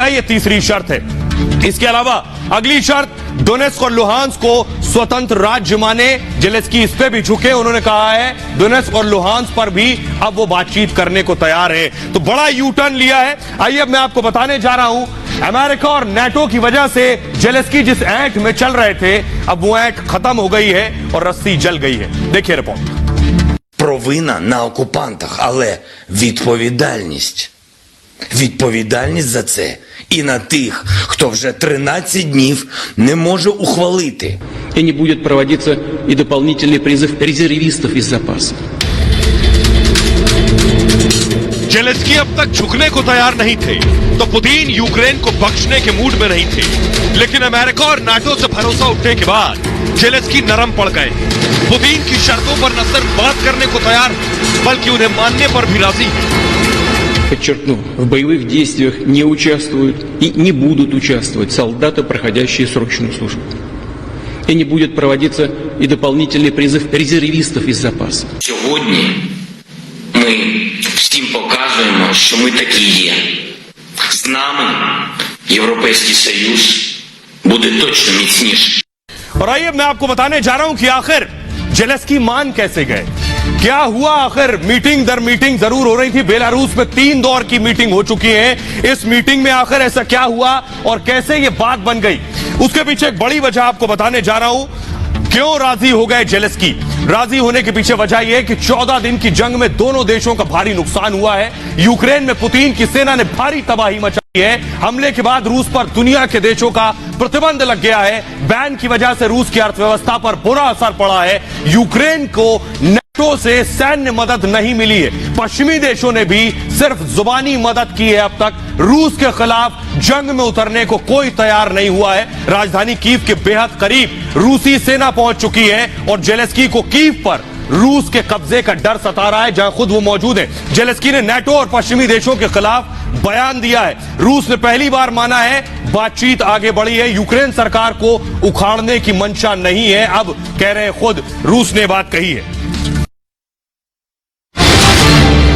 ये तीसरी शर्त है। इसके अलावा अगली शर्त डोनेट्स्क और लुहांस्क को स्वतंत्र राज्य माने। जेलेंस्की इस पे भी झुके, उन्होंने कहा है डोनेट्स्क और लुहांस्क पर भी अब वो बातचीत करने को तैयार है। तो बड़ा यू टर्न लिया है। आइए अब मैं आपको बताने जा रहा हूं, अमेरिका और नाटो की वजह से जेलेंस्की जिस ऐंठ में चल रहे थे, अब वो ऐंठ खत्म हो गई है और रस्सी जल गई है। देखिए रिपोर्ट। Провина на окупантах, але відповідальність за це і на тих, хто вже 13 днів не може ухвалити. И не будет проводиться и дополнительный призыв резервистов из запаса. जेलेंस्की अब तक झुकने को तैयार नहीं थे, तो पुतिन यूक्रेन को बख्शने के मूड में नहीं थे। लेकिन अमेरिका और नाटो से भरोसा उठने के बाद जेलेंस्की नरम पड़ गए। पुतिन की शर्तों पर न सिर्फ बात करने को तैयार, बल्कि उन्हें मानने पर भी राजी है। Подчеркну, в боевых действиях не участвуют и не будут участвовать солдаты, проходящие срочную службу. И не будет проводиться и дополнительный призыв резервистов из запаса. Сьогодні ми всім показуємо, що ми такі є. З нами Європейський Союз буде точно міцніший. और आइए मैं आपको बताने जा रहा हूं कि आखिर जेलेंस्की मान कैसे गए, क्या हुआ। आखिर मीटिंग दर मीटिंग जरूर हो रही थी। बेलारूस में 3 दौर की मीटिंग हो चुकी है। इस मीटिंग में आखिर ऐसा क्या हुआ और कैसे ये बात बन गई, उसके पीछे एक बड़ी वजह आपको बताने जा रहा हूं। क्यों राजी हो गए जेलेंस्की? राजी होने के पीछे वजह यह है कि 14 दिन की जंग में दोनों देशों का भारी नुकसान हुआ है। यूक्रेन में पुतिन की सेना ने भारी तबाही मचाई है। हमले के बाद रूस पर दुनिया के देशों का प्रतिबंध लग गया है। बैन की वजह से रूस की अर्थव्यवस्था पर बुरा असर पड़ा है। यूक्रेन को नाटो से सैन्य मदद नहीं मिली है। पश्चिमी देशों ने भी सिर्फ जुबानी मदद की है। अब तक रूस के खिलाफ जंग में उतरने को कोई तैयार नहीं हुआ है। राजधानी कीव के बेहद करीब रूसी सेना पहुंच चुकी है और जेलेंस्की को कीव पर रूस के कब्जे का डर सता रहा है, जहां खुद वो मौजूद है। जेलेंस्की ने नाटो और पश्चिमी देशों के खिलाफ बयान दिया है। रूस ने पहली बार माना है बातचीत आगे बढ़ी है, यूक्रेन सरकार को उखाड़ने की मंशा नहीं है। अब कह रहे हैं खुद रूस ने बात कही है।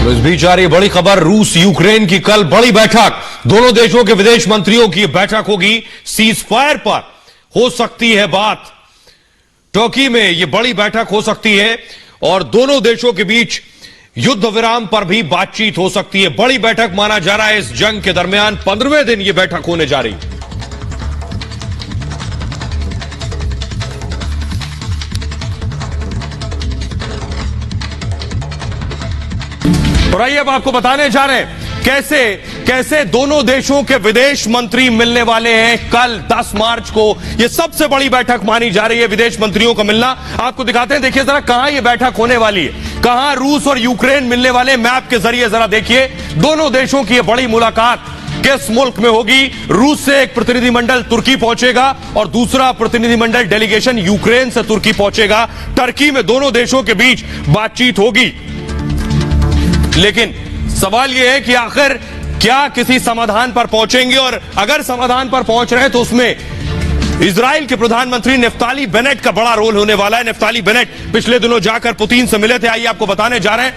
इस बीच आ रही बड़ी खबर, रूस यूक्रेन की कल बड़ी बैठक, दोनों देशों के विदेश मंत्रियों की बैठक होगी। सीज फायर पर हो सकती है बात, टर्की में यह बड़ी बैठक हो सकती है और दोनों देशों के बीच युद्ध विराम पर भी बातचीत हो सकती है। बड़ी बैठक माना जा रहा है इस जंग के दरमियान। 15वें दिन यह बैठक होने जा रही है। और आइए अब आपको बताने जा रहे हैं कैसे दोनों देशों के विदेश मंत्री मिलने वाले हैं कल 10 मार्च को। यह सबसे बड़ी बैठक मानी जा रही है, विदेश मंत्रियों का मिलना। आपको दिखाते हैं, देखिए जरा कहां यह बैठक होने वाली है, कहां रूस और यूक्रेन मिलने वाले। मैप के जरिए जरा देखिए, दोनों देशों की यह बड़ी मुलाकात किस मुल्क में होगी। रूस से एक प्रतिनिधिमंडल तुर्की पहुंचेगा और दूसरा प्रतिनिधिमंडल डेलीगेशन यूक्रेन से तुर्की पहुंचेगा। टर्की में दोनों देशों के बीच बातचीत होगी। लेकिन सवाल यह है कि आखिर क्या किसी समाधान पर पहुंचेंगे, और अगर समाधान पर पहुंच रहे हैं तो उसमें इजराइल के प्रधानमंत्री नेफ्ताली बेनेट का बड़ा रोल होने वाला है। नेफ्ताली बेनेट पिछले दिनों जाकर पुतिन से मिले थे। आइए आपको बताने जा रहे हैं,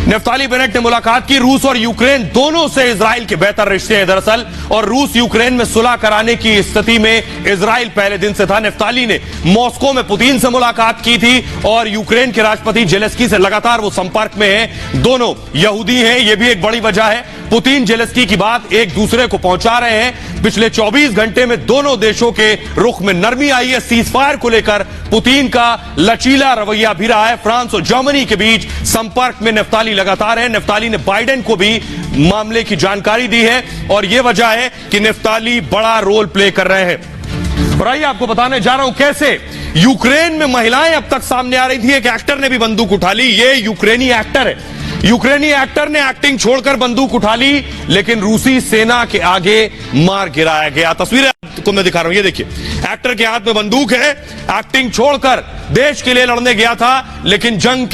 नेफ्ताली बेनेट ने मुलाकात की। रूस और यूक्रेन दोनों से इजराइल के बेहतर रिश्ते हैं दरअसल, और रूस यूक्रेन में सुलह कराने की स्थिति में इजराइल पहले दिन से था। नेफ्ताली ने मॉस्को में पुतिन से मुलाकात की थी और यूक्रेन के राष्ट्रपति जेलेंस्की से लगातार वो संपर्क में है। दोनों यहूदी हैं, यह भी एक बड़ी वजह है। पुतिन जेलेंस्की की बात एक दूसरे को पहुंचा रहे हैं। पिछले 24 घंटे में दोनों देशों के रुख में नरमी आई है। सीज फायर को लेकर पुतिन का लचीला रवैया भी रहा है। फ्रांस और जर्मनी के बीच संपर्क में नेफ्ताली लगातार है। नेफ्ताली ने बाइडेन को भी मामले की जानकारी दी है और यह वजह है कि नेफ्ताली बड़ा रोल प्ले कर रहे हैं। और आइए आपको बताने जा रहा हूं कैसे यूक्रेन में महिलाएं अब तक सामने आ रही थी। एक एक्टर ने भी बंदूक उठा ली, ये यूक्रेनी एक्टर है। यूक्रेनी एक्टर ने एक्टिंग छोड़कर बंदूक उठा ली, लेकिन रूसी सेना के आगे मार गिराया गया। तस्वीरें आपको मैं दिखा रहा हूं, ये देखिए, एक्टर के हाथ में बंदूक है, एक्टिंग छोड़कर देश के लिए लड़ने गया था, लेकिन जंग के